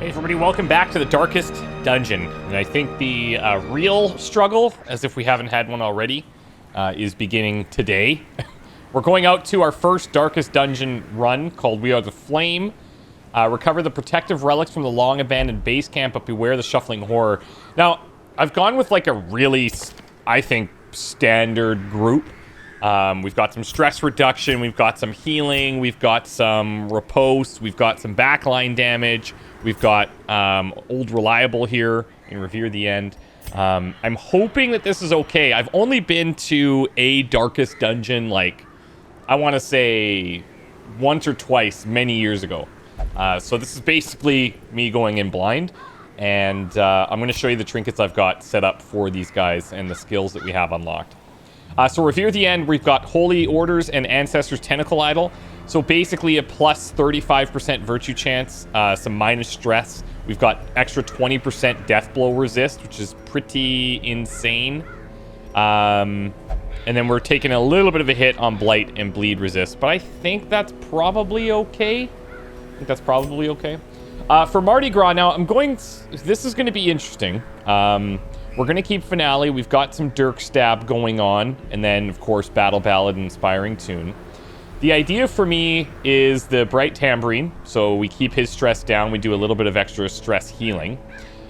Hey everybody, welcome back to the Darkest Dungeon. And I think the real struggle, as if we haven't had one already, is beginning today. We're going out to our first Darkest Dungeon run, called We Are the Flame. Recover the protective relics from the long-abandoned base camp, but beware the shuffling horror. Now, I've gone with like a really, I think, standard group. We've got some stress reduction, we've got some healing, we've got some riposte, we've got some backline damage, we've got Old Reliable here in Revere the End. I'm hoping that this is okay. I've only been to a Darkest Dungeon, like, I want to say once or twice many years ago. So this is basically me going in blind, and I'm going to show you the trinkets I've got set up for these guys and the skills that we have unlocked. So Revere the End, we've got Holy Orders and Ancestors Tentacle Idol. So basically a plus 35% virtue chance, some minus stress. We've got extra 20% death blow resist, which is pretty insane. And then we're taking a little bit of a hit on blight and bleed resist, but I think that's probably okay. For Mardi Gras, now this is going to be interesting. We're going to keep Finale. We've got some Dirk Stab going on. And then, of course, Battle Ballad and Inspiring Tune. The idea for me is the Bright Tambourine. So we keep his stress down. We do a little bit of extra stress healing.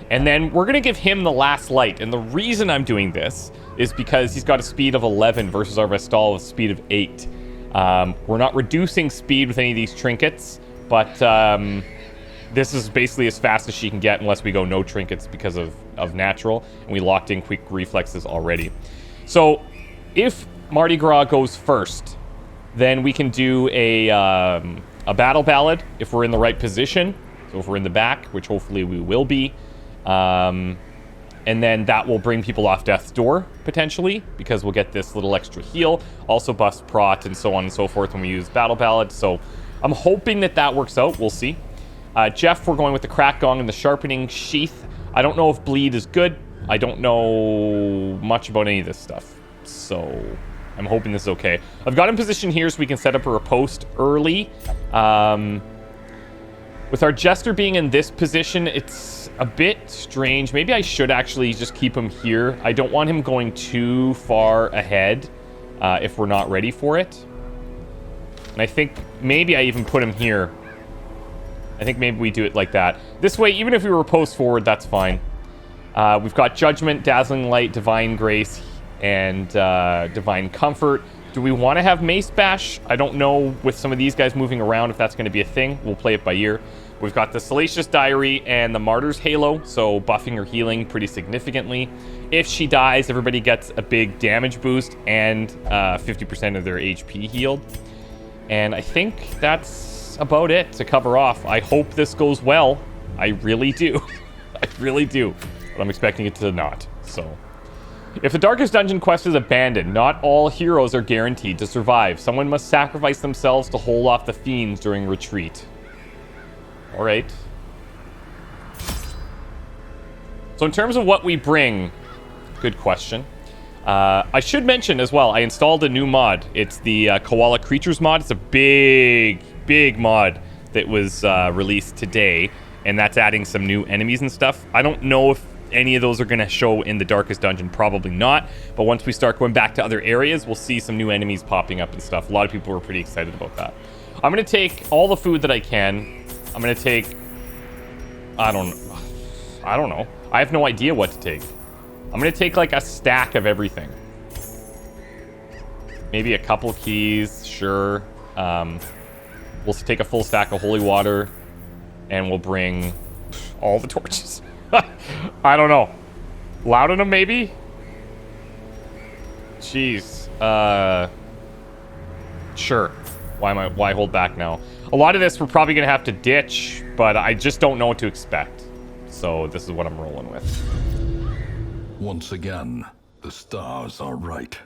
And then we're going to give him the Last Light. And the reason I'm doing this is because he's got a speed of 11 versus our Vestal with a speed of 8. We're not reducing speed with any of these trinkets. But this is basically as fast as she can get unless we go no trinkets because of natural, and we locked in quick reflexes already. So if Mardi Gras goes first, then we can do a Battle Ballad if we're in the right position. So if we're in the back, which hopefully we will be, and then that will bring people off death's door, potentially, because we'll get this little extra heal. Also buffs prot and so on and so forth when we use Battle Ballad. So I'm hoping that works out. We'll see. Jeff, we're going with the Crack Gong and the Sharpening Sheath. I don't know if Bleed is good. I don't know much about any of this stuff. So I'm hoping this is okay. I've got him positioned here so we can set up a riposte early. With our Jester being in this position, it's a bit strange. Maybe I should actually just keep him here. I don't want him going too far ahead if we're not ready for it. And I think maybe I even put him here. I think maybe we do it like that. This way, even if we riposte forward, that's fine. We've got Judgment, Dazzling Light, Divine Grace, and Divine Comfort. Do we want to have Mace Bash? I don't know with some of these guys moving around if that's going to be a thing. We'll play it by ear. We've got the Salacious Diary and the Martyr's Halo, so buffing her healing pretty significantly. If she dies, everybody gets a big damage boost and 50% of their HP healed. And I think that's about it to cover off. I hope this goes well. I really do. I really do. But I'm expecting it to not. So, if the Darkest Dungeon quest is abandoned, not all heroes are guaranteed to survive. Someone must sacrifice themselves to hold off the fiends during retreat. Alright. So in terms of what we bring, good question. I should mention as well, I installed a new mod. It's the Koala Creatures mod. It's a big mod that was released today, and that's adding some new enemies and stuff. I don't know if any of those are going to show in the Darkest Dungeon. Probably not, but once we start going back to other areas, we'll see some new enemies popping up and stuff. A lot of people were pretty excited about that. I'm going to take all the food that I can. I'm going to take... I don't know. I have no idea what to take. I'm going to take like a stack of everything. Maybe a couple keys, sure. We'll take a full stack of holy water, and we'll bring all the torches. I don't know. Laudanum, maybe? Jeez. Sure. Why hold back now? A lot of this we're probably going to have to ditch, but I just don't know what to expect. So this is what I'm rolling with. Once again, the stars are right,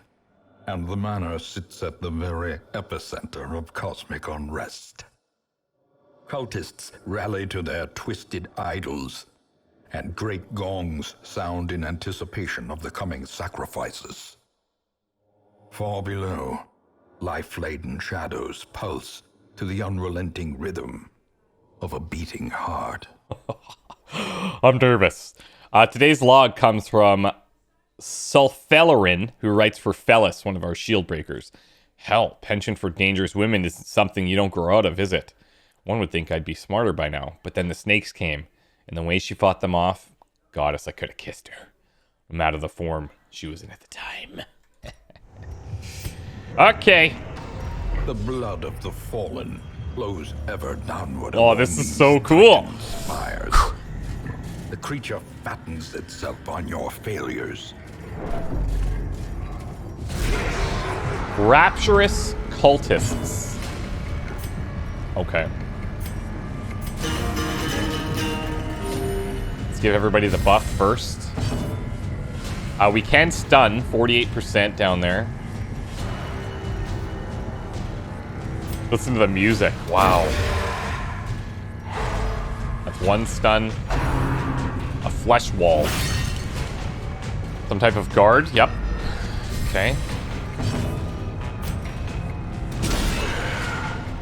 and the manor sits at the very epicenter of cosmic unrest. Cultists rally to their twisted idols, and great gongs sound in anticipation of the coming sacrifices. Far below, life-laden shadows pulse to the unrelenting rhythm. of a beating heart. I'm nervous. Today's log comes from Sulfelerin, who writes for Fellis, one of our shield breakers. Hell, penchant for dangerous women isn't something you don't grow out of, is it? One would think I'd be smarter by now, but then the snakes came, and the way she fought them off, goddess, I could have kissed her. I'm out of the form she was in at the time. Okay. The blood of the fallen flows ever downward. Oh, this is so cool. Spires. The creature fattens itself on your failures. Rapturous cultists. Okay. Let's give everybody the buff first. We can stun 48% down there. Listen to the music. Wow. That's one stun. A flesh wall. Some type of guard. Yep. Okay.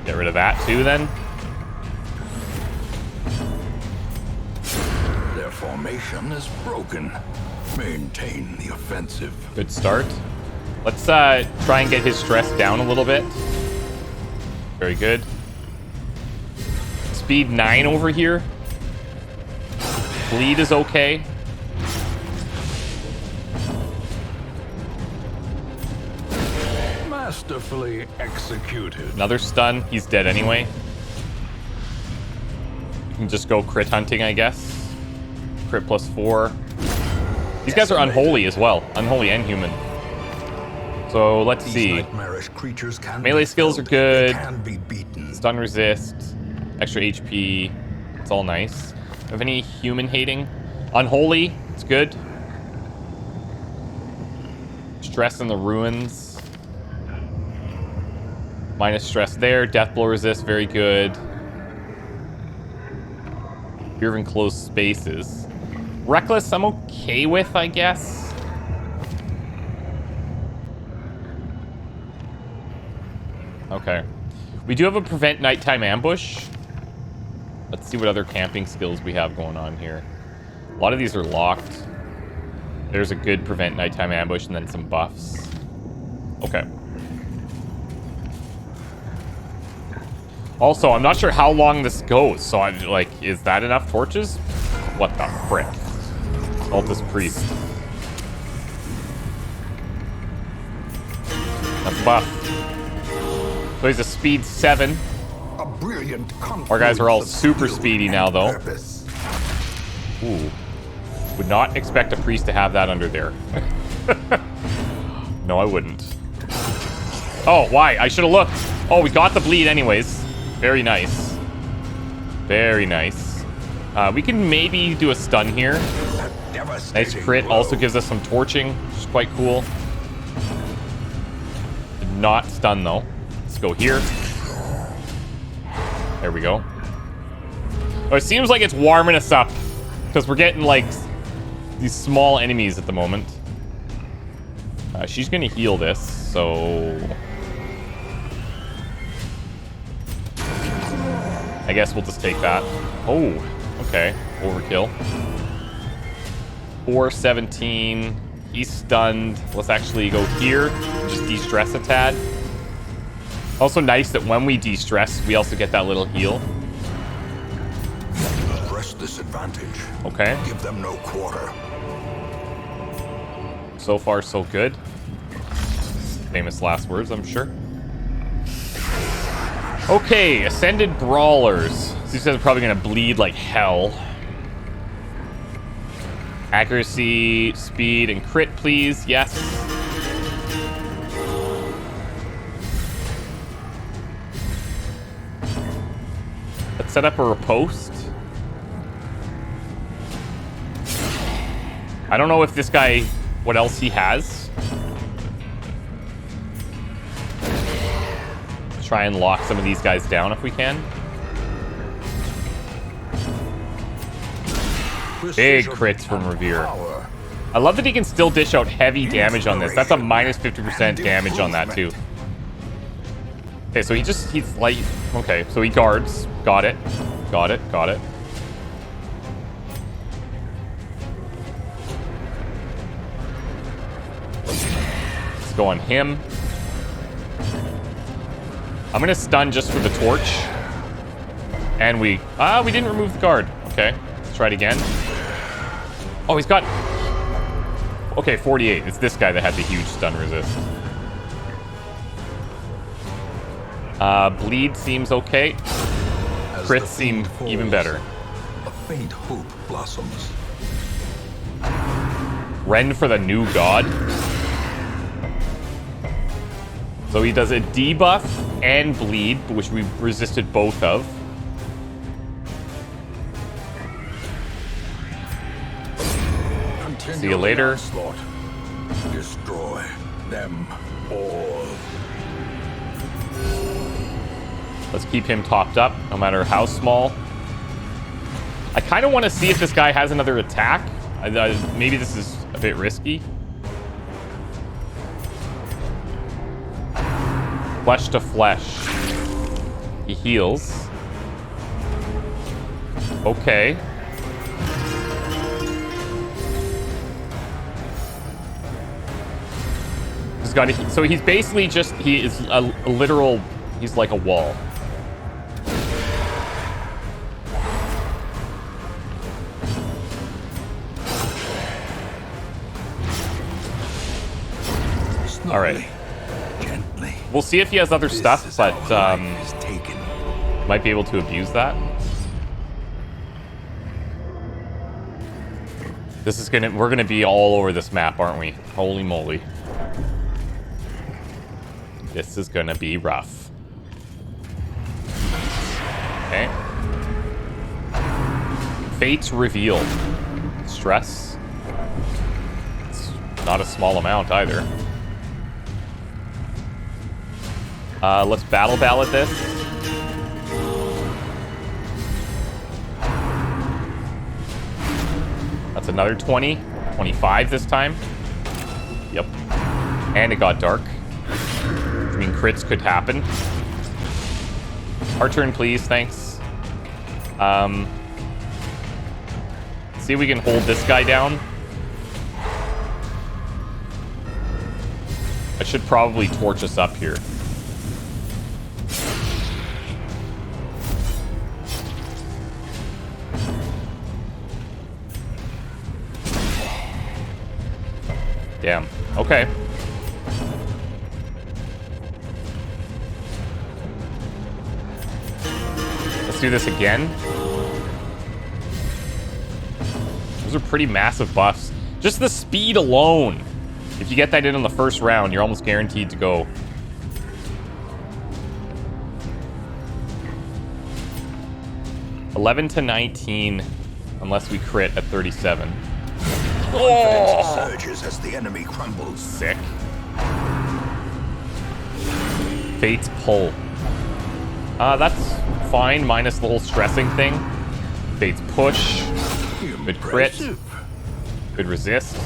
Get rid of that too then. Their formation is broken. Maintain the offensive. Good start. Let's try and get his stress down a little bit. Very good. Speed 9 over here. Bleed is okay. Masterfully executed. Another stun. He's dead anyway. You can just go crit hunting, I guess. Crit +4. These guys are unholy as well. Unholy and human. So let's see. Melee skills are good. Stun resist. Extra HP. It's all nice. Have any human hating? Unholy. It's good. Stress in the ruins. Minus stress there. Death blow resist. Very good. Fear of enclosed spaces. Reckless, I'm okay with, I guess. Okay. We do have a prevent nighttime ambush. Let's see what other camping skills we have going on here. A lot of these are locked. There's a good prevent nighttime ambush and then some buffs. Okay. Also, I'm not sure how long this goes, so I'm like, is that enough torches? What the frick? Altus Priest. That's buff. So he's a speed 7. A brilliant Our guys are all super speedy now, though. Ooh. Would not expect a priest to have that under there. No, I wouldn't. Oh, why? I should have looked. Oh, we got the bleed anyways. Very nice. Very nice. We can maybe do a stun here. Nice crit. Also gives us some torching, which is quite cool. Did not stun, though. Let's go here. There we go. Oh, it seems like it's warming us up. Because we're getting, like, these small enemies at the moment. She's going to heal this, so... I guess we'll just take that. Oh, okay. Overkill. 417. He's stunned. Let's actually go here. Just de-stress a tad. Also nice that when we de-stress, we also get that little heal. Press this advantage. Okay. Give them no quarter. So far, so good. Famous last words, I'm sure. Okay, Ascended Brawlers. These guys are probably going to bleed like hell. Accuracy, speed, and crit, please. Yes. Let's set up a riposte. I don't know if this guy... what else he has. Try and lock some of these guys down if we can. Big crits from Revere. I love that he can still dish out heavy damage on this. That's a minus 50% damage on that too. Okay, so he's like, okay, so he guards. Got it. Got it, got it. Let's go on him. I'm gonna stun just for the torch. And we didn't remove the guard. Okay, let's try it again. Oh, he's got... Okay, 48. It's this guy that had the huge stun resist. Bleed seems okay. Crits seem even better. A faint hope blossoms. Rend for the new god. So he does a debuff and bleed, which we resisted both of. See you later. Onslaught. Destroy them all. Let's keep him topped up, no matter how small. I kind of want to see if this guy has another attack. Maybe this is a bit risky. Flesh to flesh. He heals. Okay. He's got a, so he's basically just, he is a literal, he's like a wall. All right. Gently. We'll see if he has other stuff, but might be able to abuse that. This is we're gonna be all over this map, aren't we? Holy moly. This is gonna be rough. Okay. Fates revealed. Stress. It's not a small amount either. Let's battle ballad this. That's another 20. 25 this time. Yep. And it got dark. I mean, crits could happen. Our turn, please. Thanks. See if we can hold this guy down. I should probably torch us up here. Damn. Okay. Let's do this again. Those are pretty massive buffs. Just the speed alone. If you get that in on the first round, you're almost guaranteed to go. $11 to 19, unless we crit at 37. Oh! Surges as the enemy crumbles. Sick. Fate's pull. That's fine, minus the whole stressing thing. Fate's push. Good crit. Good resist.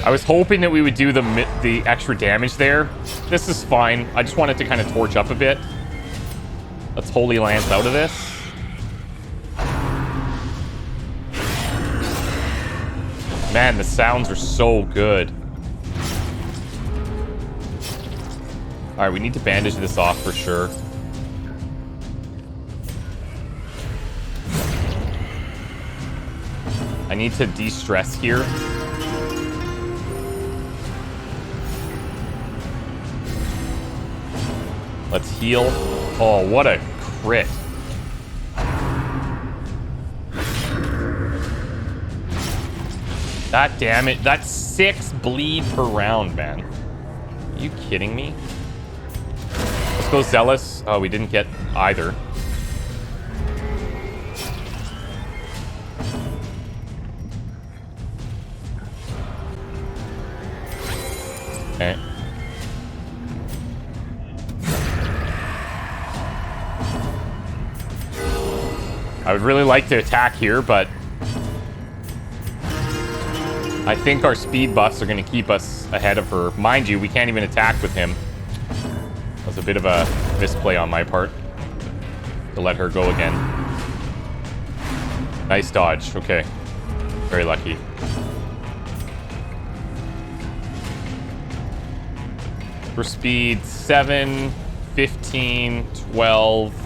I was hoping that we would do the extra damage there. This is fine. I just wanted to kind of torch up a bit. Let's Holy Lance out of this. Man, the sounds are so good. Alright, we need to bandage this off for sure. I need to de-stress here. Let's heal. Oh, what a crit. God damn it. That's 6 bleed per round, man. Are you kidding me? Let's go Zealous. Oh, we didn't get either. Okay. I would really like to attack here, but I think our speed buffs are going to keep us ahead of her. Mind you, we can't even attack with him. That was a bit of a misplay on my part to let her go again. Nice dodge. Okay. Very lucky. For speed, 7, 15, 12.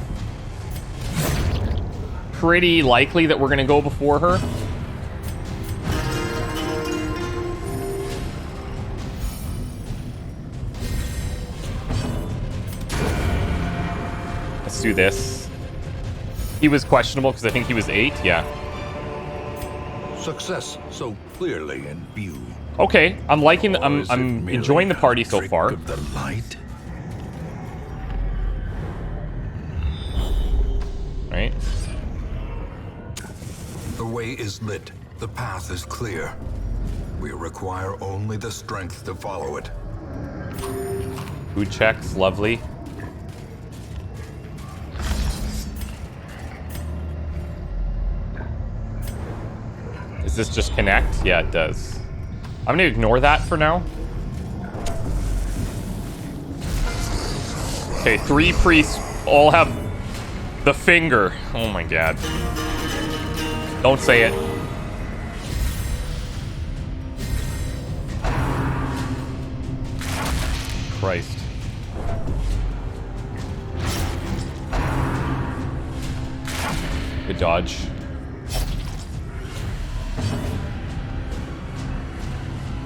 Pretty likely that we're going to go before her. Let's do this. He was questionable because I think he was 8. Yeah. Success so clearly in view. Okay, I'm liking. I'm enjoying the party so far. Of the light? Right. The way is lit. The path is clear. We require only the strength to follow it. Food checks, lovely. Does this just connect? Yeah, it does. I'm gonna ignore that for now. Okay, 3 priests all have the finger. Oh my god. Don't say it. Christ. Good dodge.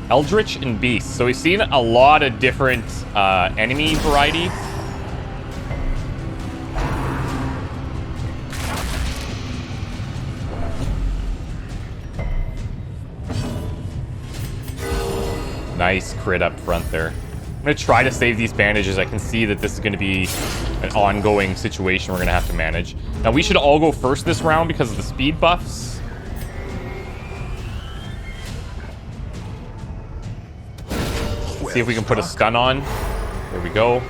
Eldritch and Beast. So we've seen a lot of different enemy variety. Nice crit up front there. I'm going to try to save these bandages. I can see that this is going to be an ongoing situation we're going to have to manage. Now, we should all go first this round because of the speed buffs. See if we can put a stun on. There we go.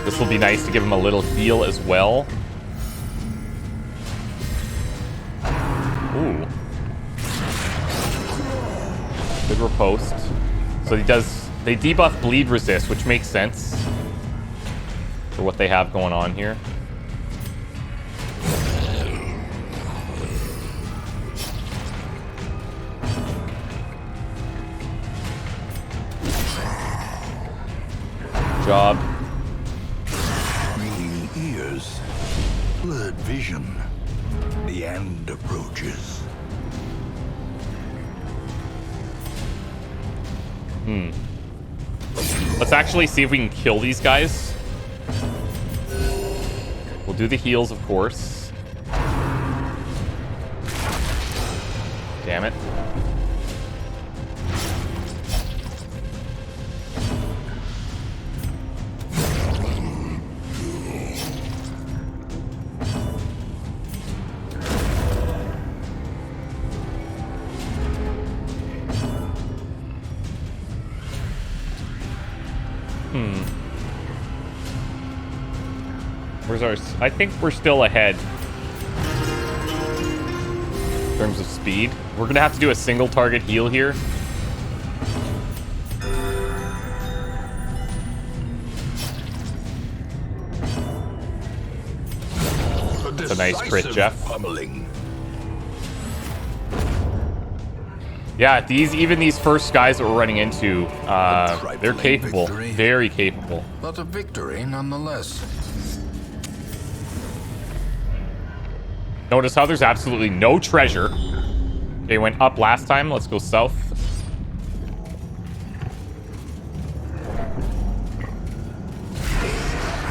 This will be nice to give him a little heal as well. Ooh. Good riposte. So they debuff bleed resist, which makes sense for what they have going on here. Job. Ringing ears, blurred vision. The end approaches. Let's actually see if we can kill these guys. We'll do the heals, of course. Damn it. Where's our... I think we're still ahead in terms of speed. We're gonna have to do a single target heal here. That's a nice crit, Jeff. Pummeling. Yeah, even these first guys that we're running into, they're capable. Victory. Very capable. But a victory nonetheless. Notice how there's absolutely no treasure. They went up last time. Let's go south.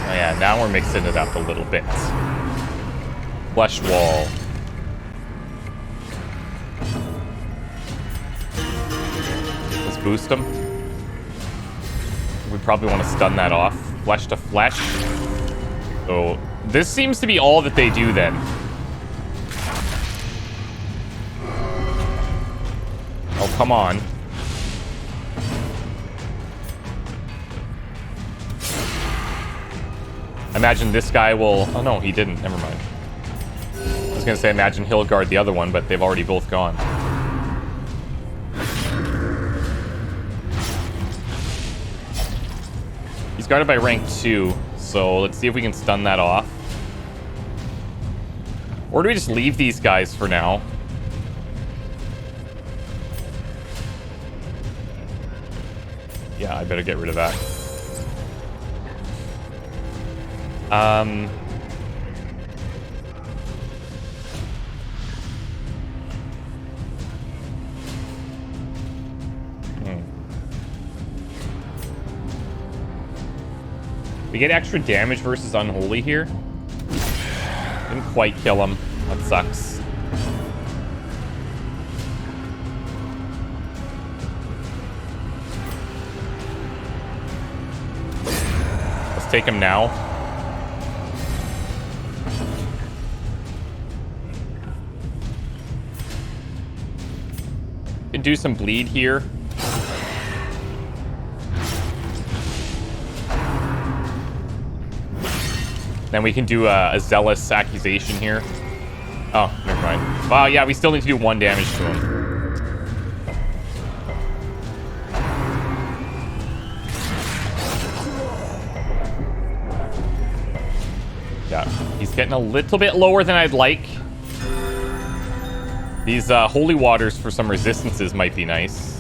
Oh yeah, now we're mixing it up a little bit. Flesh wall. Let's boost them. We probably want to stun that off. Flesh to flesh. So this seems to be all that they do then. Oh, come on. I imagine this guy will... Oh, no, he didn't. Never mind. I was going to say, imagine he'll guard the other one, but they've already both gone. He's guarded by rank 2, so let's see if we can stun that off. Or do we just leave these guys for now? Yeah, I better get rid of that. We get extra damage versus Unholy here. Didn't quite kill him. That sucks. Let's take him now. Can do some bleed here. Then we can do a zealous accusation here. Oh, never mind. Wow, yeah, we still need to do 1 damage to him. Yeah, he's getting a little bit lower than I'd like. These holy waters for some resistances might be nice.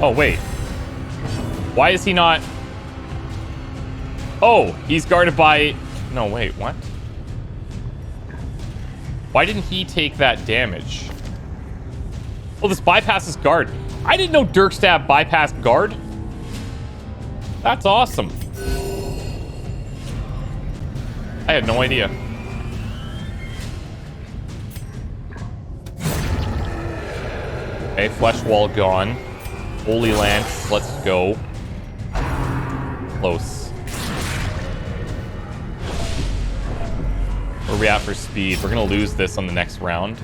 Oh, wait. Why is he not... Oh, he's guarded by... No, wait, what? Why didn't he take that damage? Oh, this bypasses guard. I didn't know Dirk Stab bypassed guard. That's awesome. I had no idea. Okay, flesh wall gone. Holy Lance, let's go. Close. Where are we at for speed? We're gonna lose this on the next round.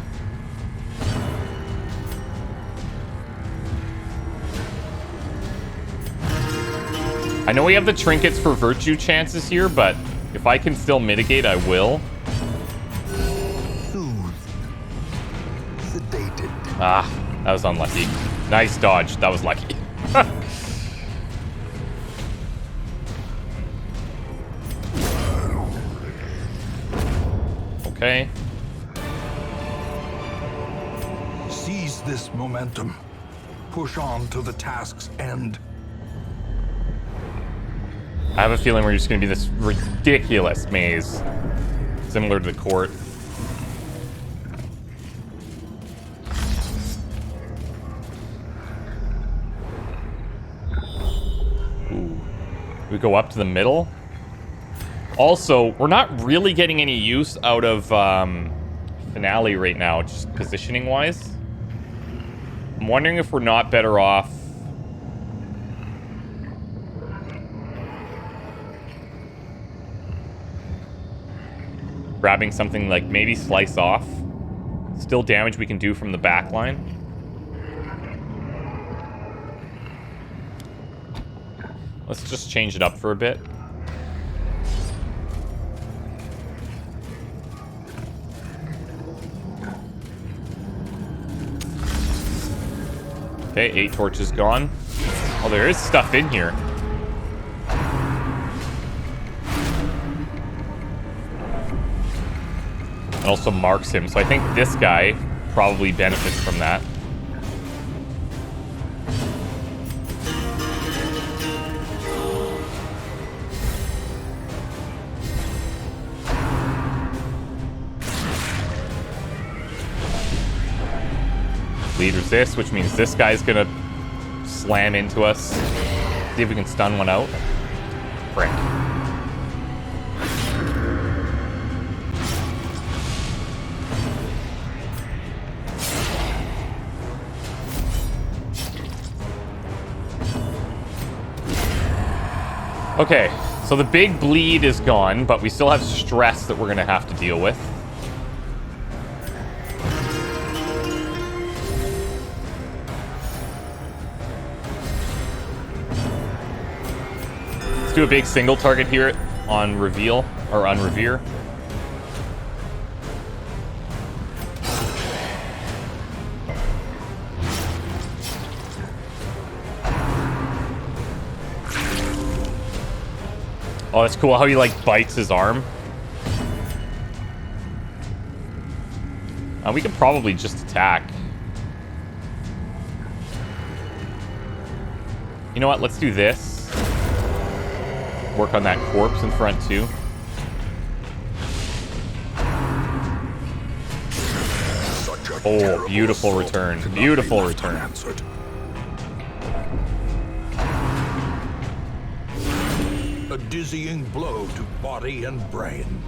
I know we have the trinkets for virtue chances here, but if I can still mitigate, I will. Soothed. Sedated. Ah, that was unlucky. Nice dodge. That was lucky. Okay. Seize this momentum. Push on to the task's end. I have a feeling we're just going to be this ridiculous maze. Similar to the court. We go up to the middle. Also, we're not really getting any use out of Finale right now, just positioning-wise. I'm wondering if we're not better off... grabbing something like maybe Slice Off. Still damage we can do from the back line. Let's just change it up for a bit. Okay, 8 torches gone. Oh, there is stuff in here. It also marks him, so I think this guy probably benefits from that. Lead resist, which means this guy's gonna slam into us. See if we can stun one out. Frick. Okay, So the big bleed is gone, but we still have stress that we're going to have to deal with. Let's do a big single target here on reveal, or on revere. Oh, that's cool how he, like, bites his arm. We could probably just attack. You know what? Let's do this. Work on that corpse in front, too. Oh, beautiful return. Beautiful return. A dizzying blow to body and brain.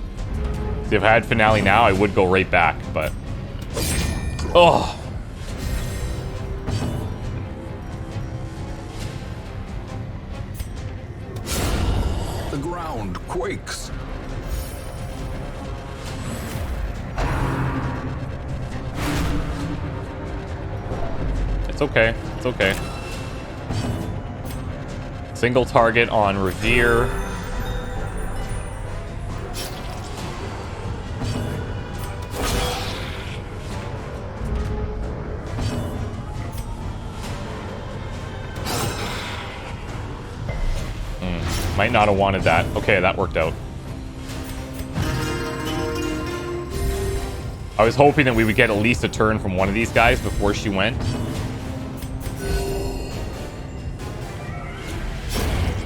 See, if I had finale now, I would go right back, but... Oh! The ground quakes. It's okay. It's okay. Single target on Revere. Might not have wanted that. Okay, that worked out. I was hoping that we would get at least a turn from one of these guys before she went.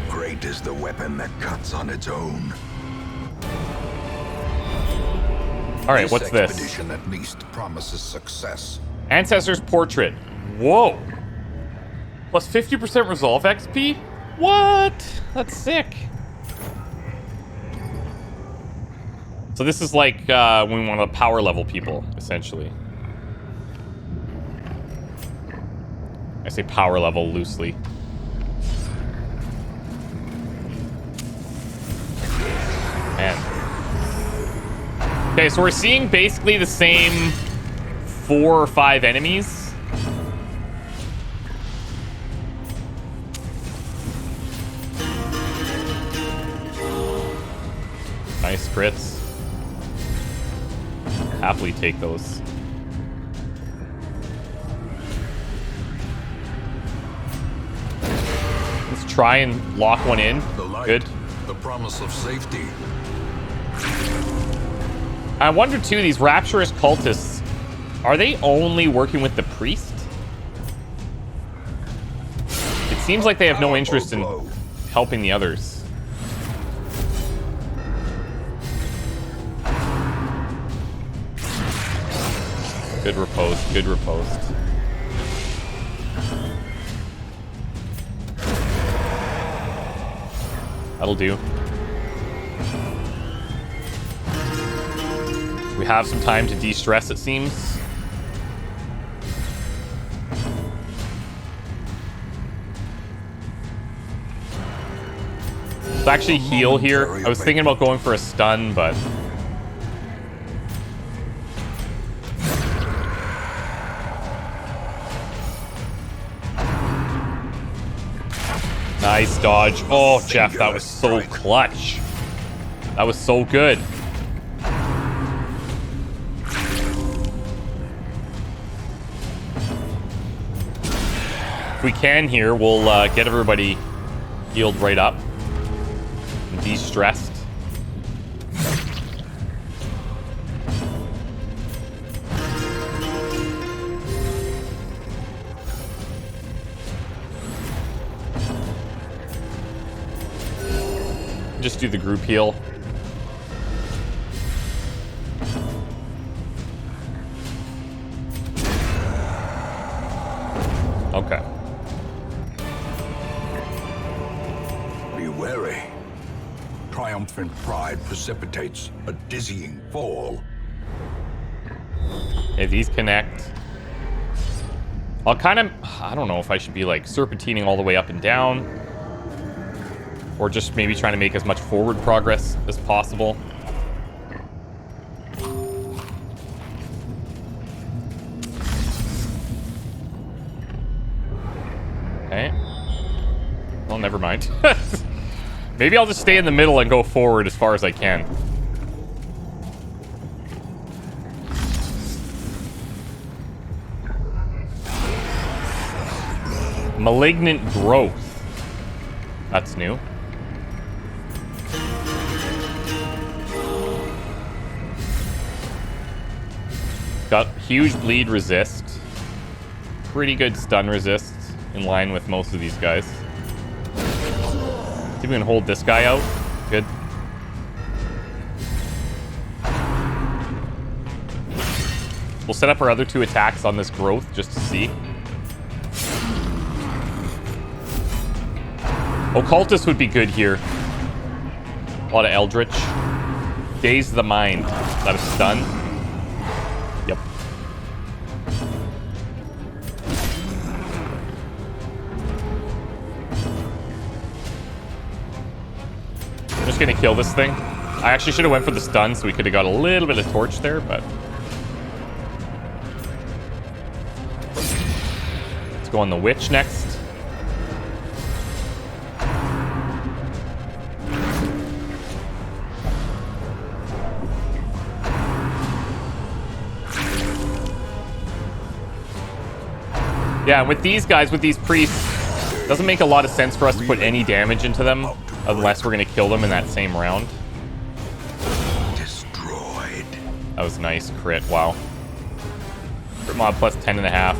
Great is the weapon that cuts on its own. All right, what's this? Expedition at least promises success. Ancestor's Portrait. Whoa. Plus 50% resolve XP? What? That's sick. So this is like when we want to power level people, essentially. I say power level loosely. Man. Okay, so we're seeing basically the same 4 or 5 enemies. Nice crits. Happily take those. Let's try and lock one in. The light, good. The promise of safety. I wonder too, these rapturous cultists, are they only working with the priest? It seems like they have no interest in helping the others. Good riposte, good riposte. That'll do. We have some time to de-stress, it seems. Let's actually heal here. I was thinking about going for a stun, but... Nice dodge. Oh, Jeff, that was so clutch. That was so good. If we can here, we'll get everybody healed right up. And de-stressed. Just do the group heal. Okay. Be wary. Triumphant pride precipitates a dizzying fall. If these connect, I'll kind of... I don't know if I should be like serpentining all the way up and down. Or just maybe trying to make as much forward progress as possible. Okay. Well, never mind. Maybe I'll just stay in the middle and go forward as far as I can. Malignant growth. That's new. Got huge bleed resist. Pretty good stun resist. In line with most of these guys. See if we can hold this guy out. Good. We'll set up our other 2 attacks on this growth just to see. Occultist would be good here. A lot of Eldritch. Daze the Mind. Is that a stun? Yep. I'm just gonna kill this thing. I actually should have went for the stun so we could have got a little bit of torch there, but... Let's go on the Witch next. Yeah, with these guys, with these priests, doesn't make a lot of sense for us to put any damage into them unless we're going to kill them in that same round. Destroyed. That was nice. Crit. Wow. Crit mod plus 10.5.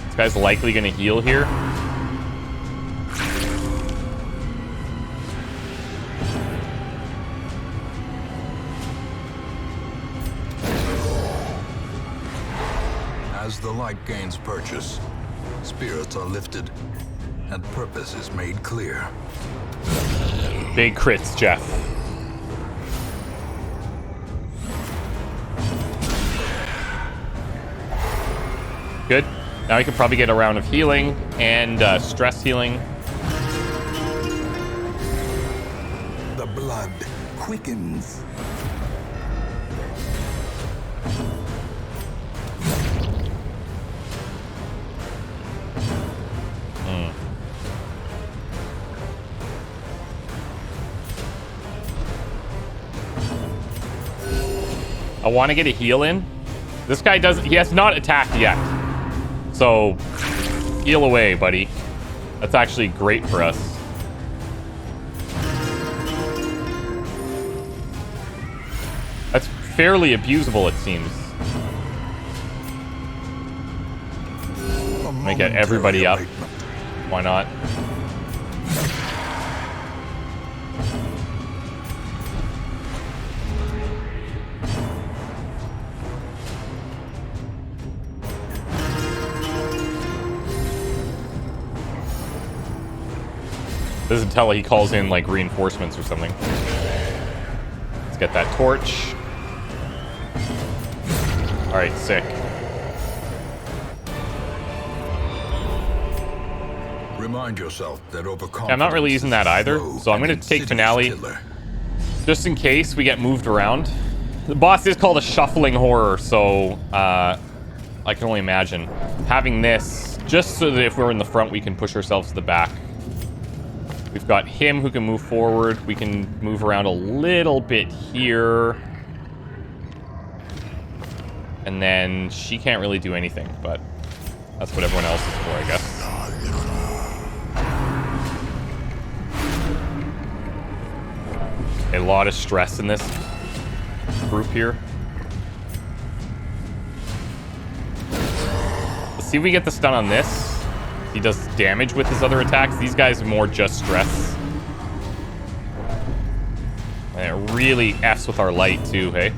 This guy's likely going to heal here. As the light gains purchase, spirits are lifted, and purpose is made clear. Big crits, Jeff. Good. Now we can probably get a round of healing and stress healing. The blood quickens. I want to get a heal in. This guy doesn't... He has not attacked yet. So, heal away, buddy. That's actually great for us. That's fairly abusable, it seems. Make it everybody up. Why not? This is until he calls in, like, reinforcements or something. Let's get that torch. Alright, sick. Remind yourself that overconfidence. Yeah, I'm not really using that either, so I'm going to take Finale just in case we get moved around. The boss is called a shuffling horror, so I can only imagine. Having this, just so that if we're in the front, we can push ourselves to the back. We've got him who can move forward. We can move around a little bit here. And then she can't really do anything, but that's what everyone else is for, I guess. A lot of stress in this group here. Let's see if we get the stun on this. He does damage with his other attacks. These guys are more just stress. And it really F's with our light too, hey?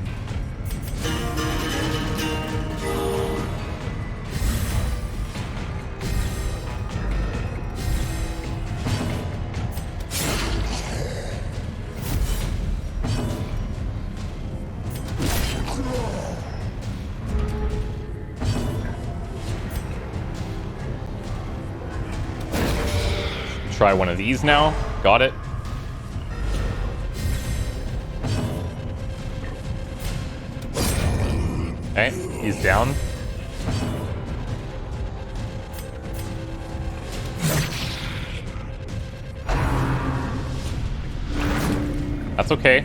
try one of these now. Got it. Okay, he's down. That's okay.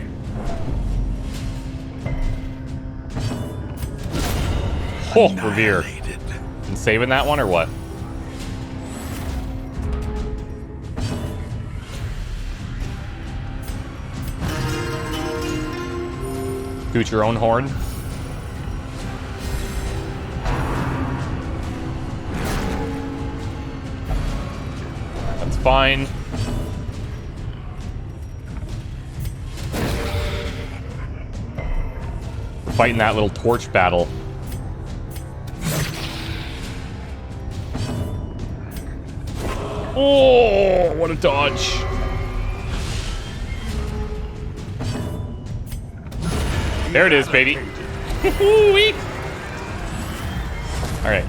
Oh, Revere. And saving that one or what? Toot your own horn. That's fine. We're fighting that little torch battle. Oh, what a dodge. There it is, baby. All right.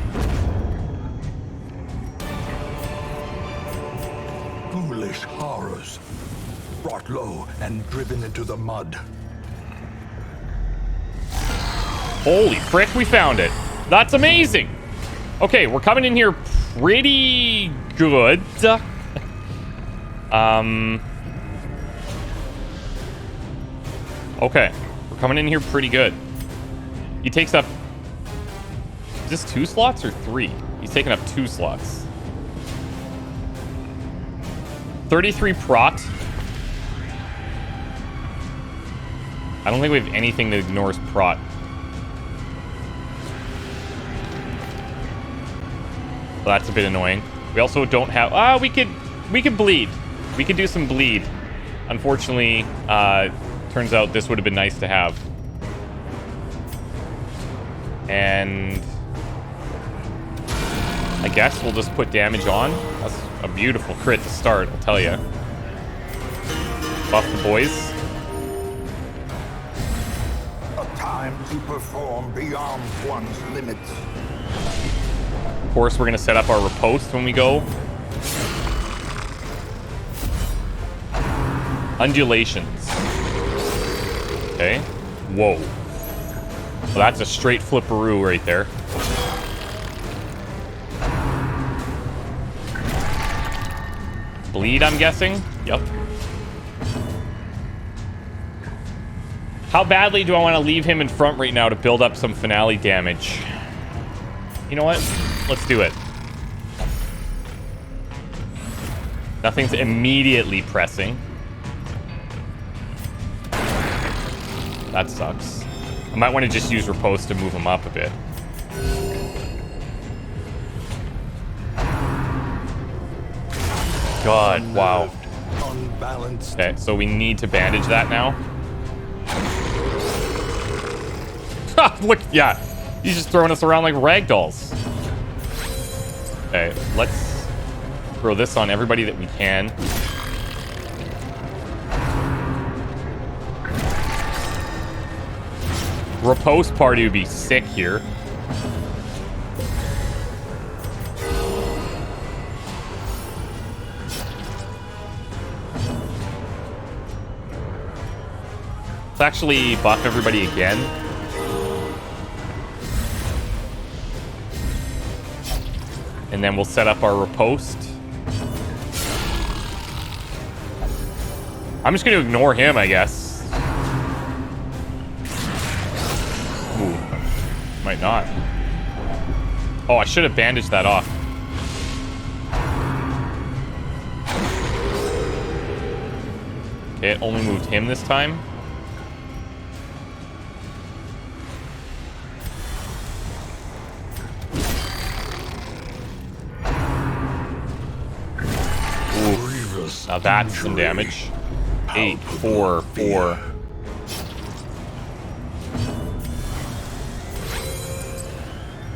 Foolish horrors, brought low and driven into the mud. Holy frick, we found it. That's amazing. Okay, we're coming in here pretty good. Okay, we're coming in here pretty good. He takes up... Is this 2 slots or 3? He's taking up 2 slots. 33 prot. I don't think we have anything that ignores prot. So that's a bit annoying. We also don't have... we could bleed. We could do some bleed. Unfortunately, turns out this would have been nice to have. And I guess we'll just put damage on. That's a beautiful crit to start, I'll tell you. Buff the boys. A time to perform beyond one's limits. Of course, we're going to set up our riposte when we go. Undulations. Okay. Whoa. Well, that's a straight flipperoo right there. Bleed, I'm guessing? Yep. How badly do I want to leave him in front right now to build up some finale damage? You know what? Let's do it. Nothing's immediately pressing. That sucks. I might want to just use riposte to move him up a bit. God, wow. Okay, so we need to bandage that now. Look, yeah. He's just throwing us around like ragdolls. Okay, let's throw this on everybody that we can. Riposte party would be sick here. Let's actually buff everybody again. And then we'll set up our riposte. I'm just going to ignore him, I guess. Ooh. Might not. Oh, I should have bandaged that off. Okay, it only moved him this time. Now that's some damage. 8, 4, 4.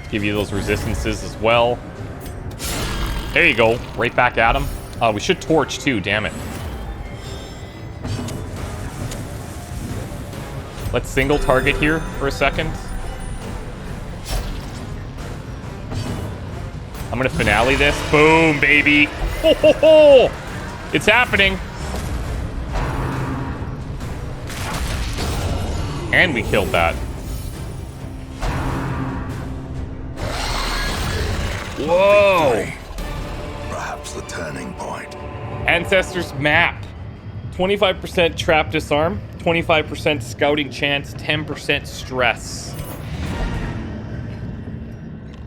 Give you those resistances as well. There you go. Right back at him. We should torch too, damn it. Let's single target here for a second. I'm gonna finale this. Boom, baby. Ho, ho, ho. It's happening. And we killed that. Whoa! Perhaps the turning point. Ancestors map. 25% trap disarm, 25% scouting chance, 10% stress.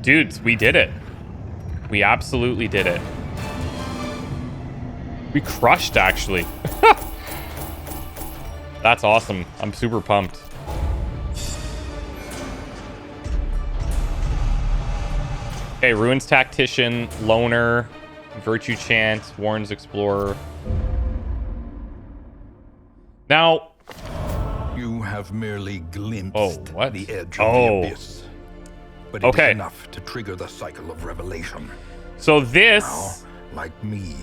Dudes, we did it. We absolutely did it. We crushed, actually. That's awesome. I'm super pumped. Okay, Ruins Tactician, Loner, Virtue Chance, Warren's Explorer. Now... You have merely glimpsed the edge of the abyss. But it is enough to trigger the cycle of revelation. So this... Now, like me,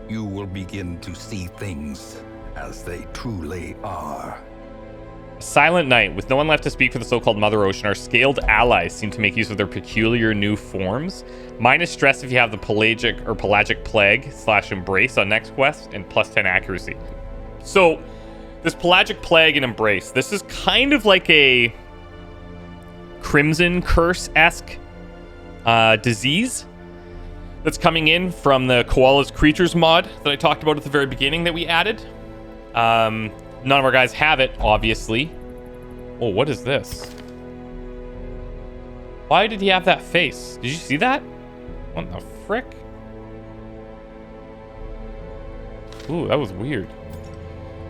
you will begin to see things as they truly are. Silent night. With no one left to speak for the so-called Mother Ocean, our scaled allies seem to make use of their peculiar new forms. Minus stress if you have the pelagic plague / embrace on next quest, and plus 10 accuracy. So, this pelagic plague and embrace, this is kind of like a Crimson Curse-esque disease that's coming in from the Koala's Creatures mod that I talked about at the very beginning that we added. None of our guys have it, obviously. Oh, what is this? Why did he have that face? Did you see that? What the frick? Ooh, that was weird.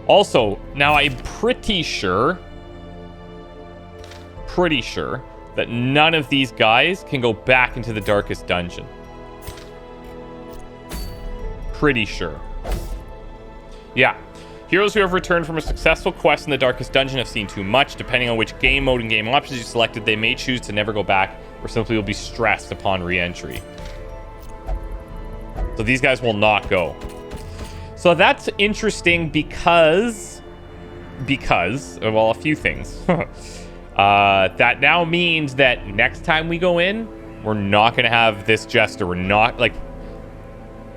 Also, now I'm pretty sure that none of these guys can go back into the darkest dungeon. Pretty sure. Yeah. Heroes who have returned from a successful quest in the darkest dungeon have seen too much. Depending on which game mode and game options you selected, they may choose to never go back or simply will be stressed upon re-entry. So these guys will not go. So that's interesting because well, a few things. That now means that next time we go in, we're not going to have this jester. We're not, like,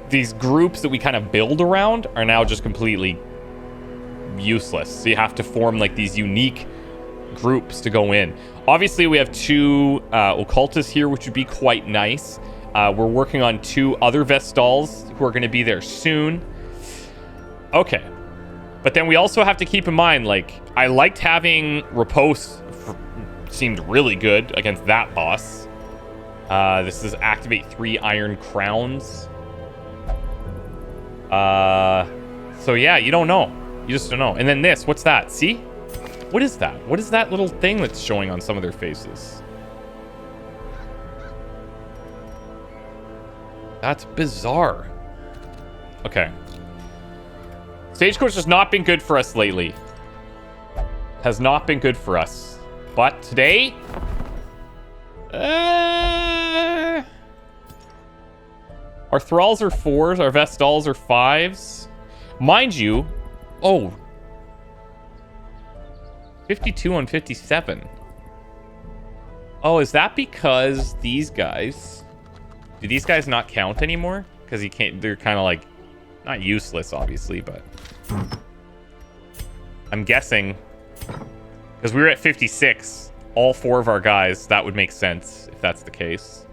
these groups that we kind of build around are now just completely useless. So you have to form, like, these unique groups to go in. Obviously, we have 2 occultists here, which would be quite nice. We're working on 2 other Vestals who are going to be there soon. Okay. But then we also have to keep in mind, like, I liked having Riposte. Seemed really good against that boss. This is activate 3 Iron Crowns. So yeah, you don't know. You just don't know. And then this, what's that? See? What is that? What is that little thing that's showing on some of their faces? That's bizarre. Okay. Stagecoach has not been good for us lately. Has not been good for us. But today... our Thralls are 4s. Our Vestals are 5s. Mind you... Oh. 52 on 57. Oh, is that because these guys... Do these guys not count anymore? Because you can't... They're kind of like... Not useless, obviously, but... I'm guessing... Because we were at 56. All 4 of our guys. That would make sense, if that's the case.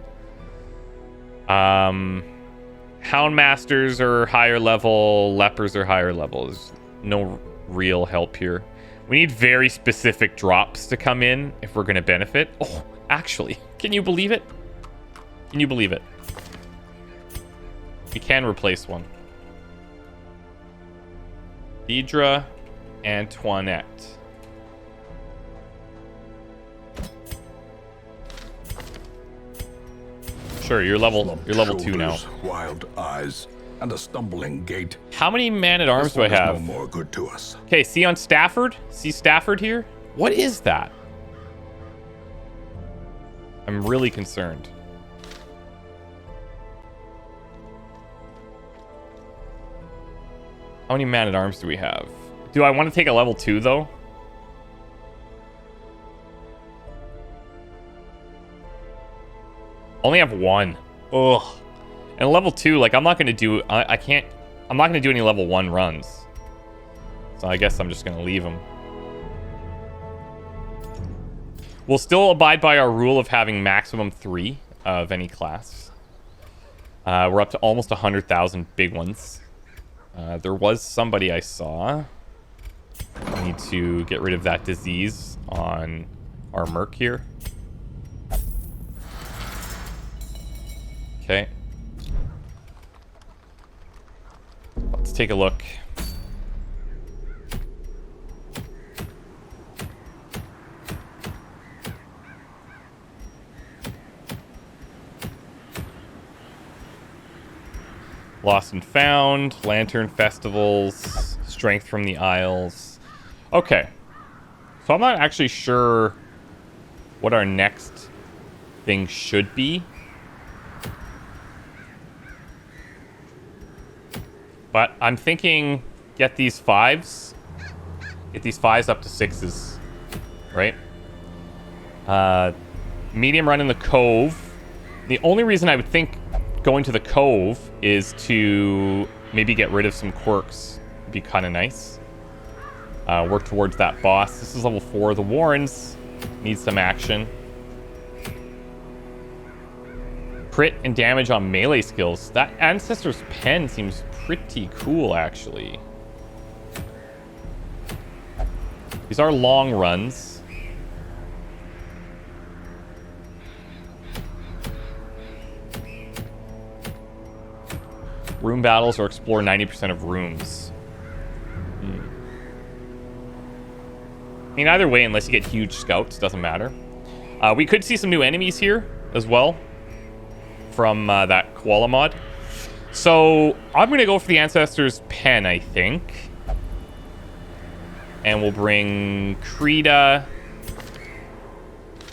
Houndmasters are higher level. Lepers are higher levels. No real help here. We need very specific drops to come in if we're going to benefit. Oh, actually, can you believe it? Can you believe it? We can replace one. Deidre, Antoinette. Sure, you're level 2 now. Wild eyes and a stumbling gait. How many man-at-arms do I have? No more good to us. Okay, see on Stafford? See Stafford here? What is that? I'm really concerned. How many man-at-arms do we have? Do I want to take a level 2 though? Only have 1. Ugh. And level 2, like, I'm not going to do... I can't I'm not going to do any level 1 runs. So I guess I'm just going to leave them. We'll still abide by our rule of having maximum 3 of any class. We're up to almost 100,000 big ones. There was somebody I saw. I need to get rid of that disease on our merc here. Okay. Let's take a look. Lost and Found, Lantern Festivals, Strength from the Isles. Okay. So I'm not actually sure what our next thing should be. But I'm thinking get these 5s. Get these 5s up to 6s. Right? Medium run in the Cove. The only reason I would think going to the Cove is to maybe get rid of some quirks. Would be kind of nice. Work towards that boss. This is level 4. The Warrens need some action. Crit and damage on melee skills. That Ancestor's Pen seems pretty cool, actually. These are long runs. Room battles or explore 90% of rooms. I mean, either way, unless you get huge scouts, doesn't matter. We could see some new enemies here as well from that koala mod. So I'm going to go for the Ancestor's Pen, I think. And we'll bring Krita.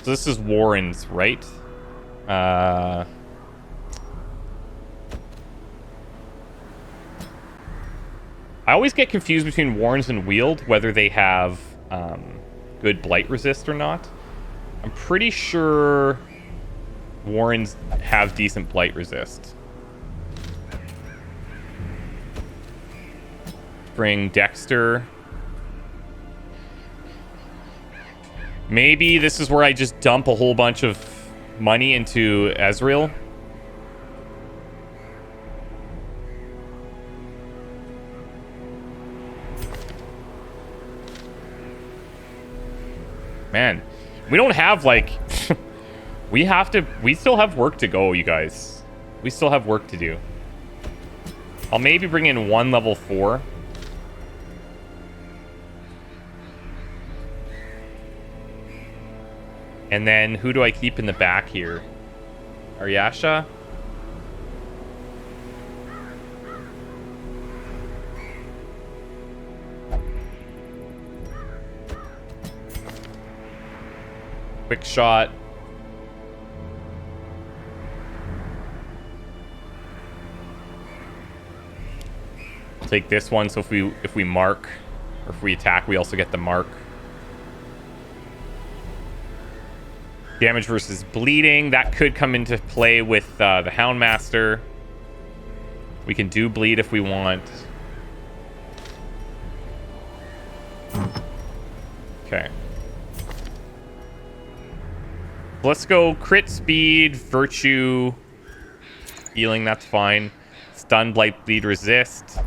So this is Warren's, right? I always get confused between Warrens and Wield, whether they have good blight resist or not. I'm pretty sure Warrens have decent blight resist. Bring Dexter. Maybe this is where I just dump a whole bunch of money into Ezreal. Man, we don't have, like... we still have work to go, you guys. We still have work to do. I'll maybe bring in 1 level 4. And then, who do I keep in the back here? Aryasha? Quick shot. I'll take this one, so if we mark, or if we attack, we also get the mark. Damage versus bleeding. That could come into play with the Houndmaster. We can do bleed if we want. Okay. Let's go crit speed, virtue, healing, that's fine. Stun, blight, bleed, resist.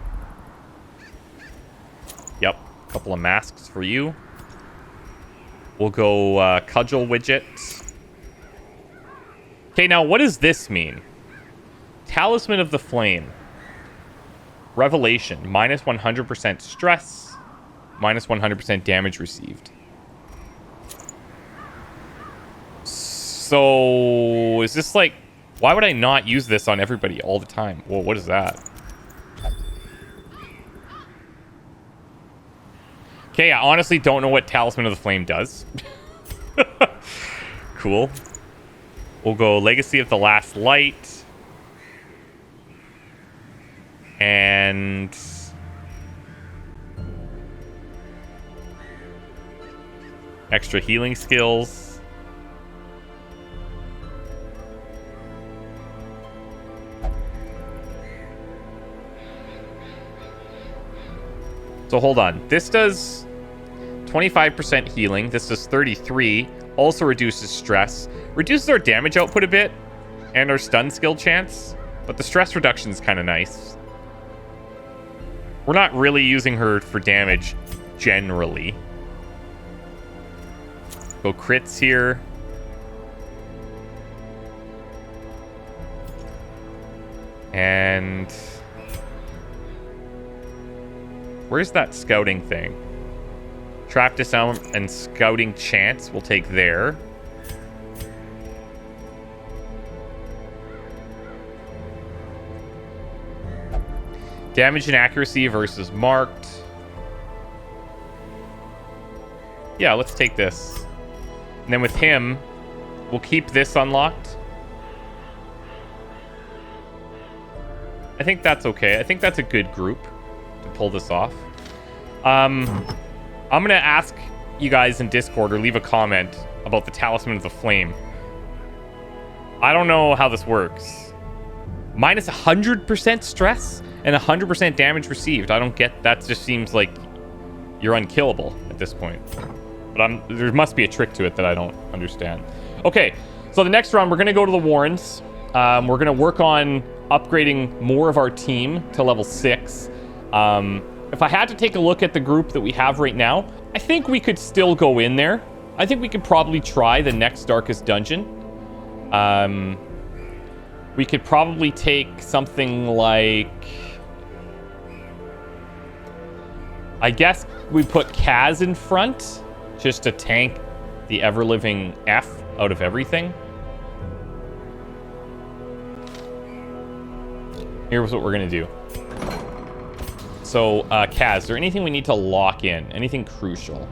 Yep, a couple of masks for you. We'll go cudgel widget. Okay, now what does this mean? Talisman of the Flame. Revelation, minus 100% stress, minus 100% damage received. So, is this like... Why would I not use this on everybody all the time? Well, what is that? Okay, I honestly don't know what Talisman of the Flame does. Cool. We'll go Legacy of the Last Light. And... extra healing skills. So hold on. This does 25% healing. This does 33. Also reduces stress. Reduces our damage output a bit. And our stun skill chance. But the stress reduction is kind of nice. We're not really using her for damage generally. Go crits here. And where's that scouting thing? Trap, disarm, and scouting chance we'll take there. Damage and accuracy versus marked. Yeah, let's take this. And then with him, we'll keep this unlocked. I think that's okay. I think that's a good group to pull this off. I'm going to ask you guys in Discord or leave a comment about the Talisman of the Flame. I don't know how this works. Minus 100% stress and 100% damage received. I don't get that. Just seems like you're unkillable at this point. But there must be a trick to it that I don't understand. Okay, so the next round, we're going to go to the Warrens. We're going to work on upgrading more of our team to level 6. If I had to take a look at the group that we have right now, I think we could still go in there. I think we could probably try the next Darkest Dungeon. We could probably take something like... I guess we put Kaz in front just to tank the ever-living F out of everything. Here's what we're going to do. So, Kaz, is there anything we need to lock in? Anything crucial?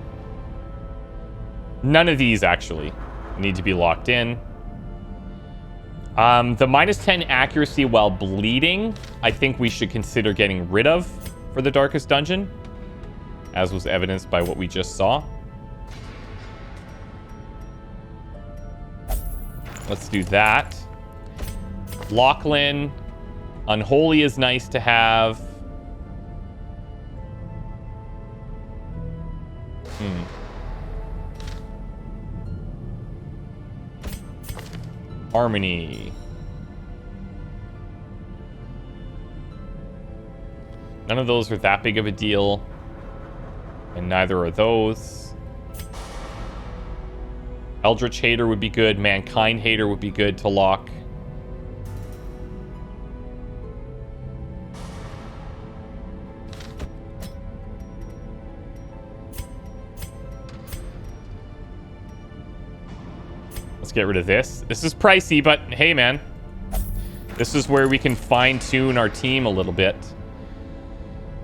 None of these, actually, need to be locked in. The minus 10 accuracy while bleeding, I think we should consider getting rid of for the Darkest Dungeon, as was evidenced by what we just saw. Let's do that. Lachlan. Unholy is nice to have. Harmony. None of those are that big of a deal. And neither are those. Eldritch Hater would be good. Mankind Hater would be good to lock. Let's get rid of this. This is pricey, but hey, man. This is where we can fine-tune our team a little bit.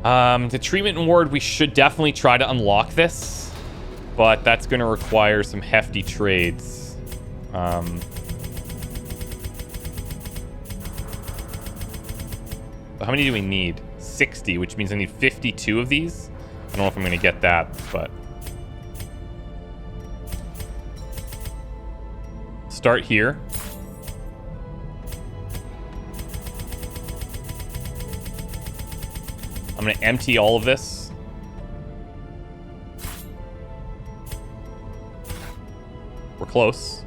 The treatment and ward, we should definitely try to unlock this, but that's going to require some hefty trades. How many do we need? 60, which means I need 52 of these. I don't know if I'm going to get that, but... Start here. I'm going to empty all of this. We're close.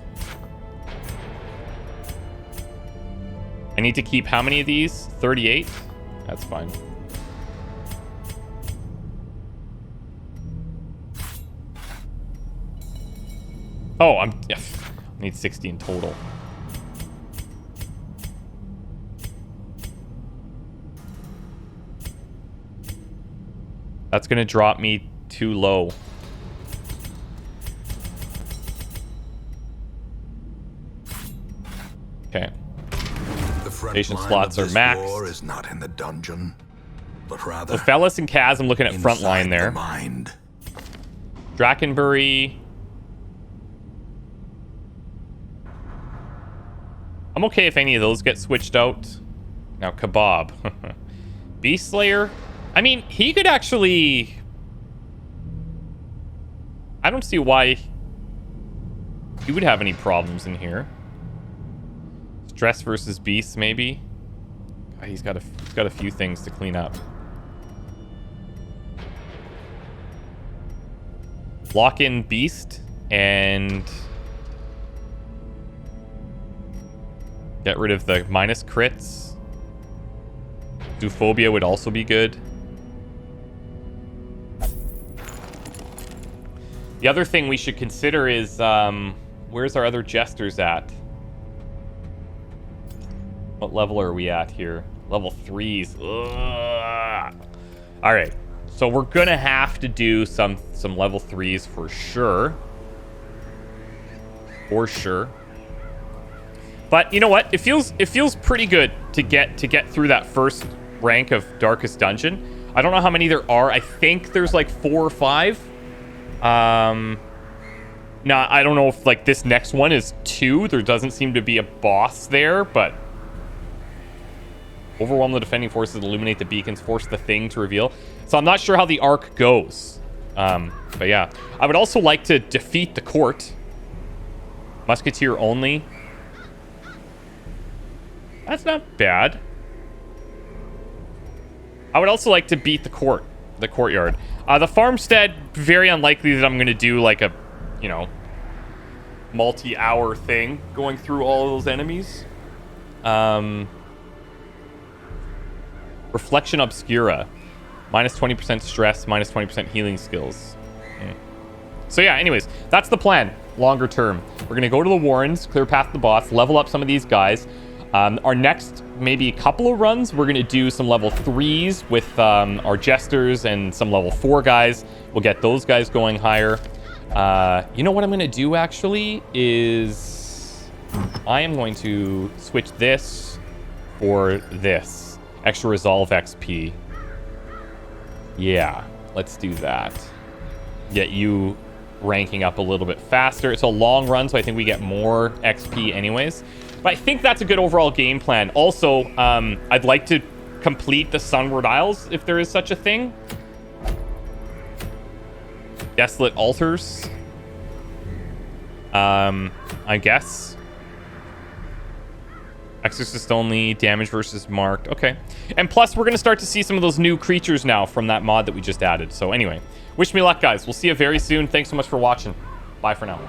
I need to keep how many of these? 38? That's fine. Oh, I need 60 in total. That's going to drop me too low. Okay. The Station slots are maxed. war is not in the dungeon, but rather So Fellas and Kaz, I'm looking at frontline there. Mind. Drakenbury. I'm okay if any of those get switched out. Now, Kebab. Beast Slayer. I mean, he could actually... I don't see why he would have any problems in here. Stress versus Beast, maybe. God, he's got a few things to clean up. Lock in Beast and get rid of the minus crits. Zoophobia would also be good. The other thing we should consider is, where's our other jesters at? What level are we at here? Level 3s. Ugh. All right. So we're going to have to do some level 3s for sure. For sure. But you know what? It feels pretty good to get through that first rank of Darkest Dungeon. I don't know how many there are. I think there's like 4 or 5. Now I don't know if like this next one is 2. There doesn't seem to be a boss there, but overwhelm the defending forces, illuminate the beacons, force the thing to reveal. So I'm not sure how the arc goes. But yeah, I would also like to defeat the court. Musketeer only. That's not bad. I would also like to beat the courtyard. The farmstead, very unlikely that I'm going to do like a, you know, multi-hour thing going through all of those enemies. Reflection Obscura. Minus 20% stress, minus 20% healing skills. So yeah, anyways, that's the plan, longer term. We're going to go to the Warrens, clear path to the boss, level up some of these guys. Our next, maybe a couple of runs, we're going to do some level 3s with our Jesters and some level 4 guys. We'll get those guys going higher. You know what I'm going to do, actually, is I am going to switch this for this. Extra Resolve XP. Yeah, let's do that. Get you ranking up a little bit faster. It's a long run, so I think we get more XP anyways. But I think that's a good overall game plan. Also, I'd like to complete the Sunward Isles, if there is such a thing. Desolate Altars. I guess. Exorcist only, damage versus marked. Okay. And plus, we're going to start to see some of those new creatures now from that mod that we just added. So anyway, wish me luck, guys. We'll see you very soon. Thanks so much for watching. Bye for now.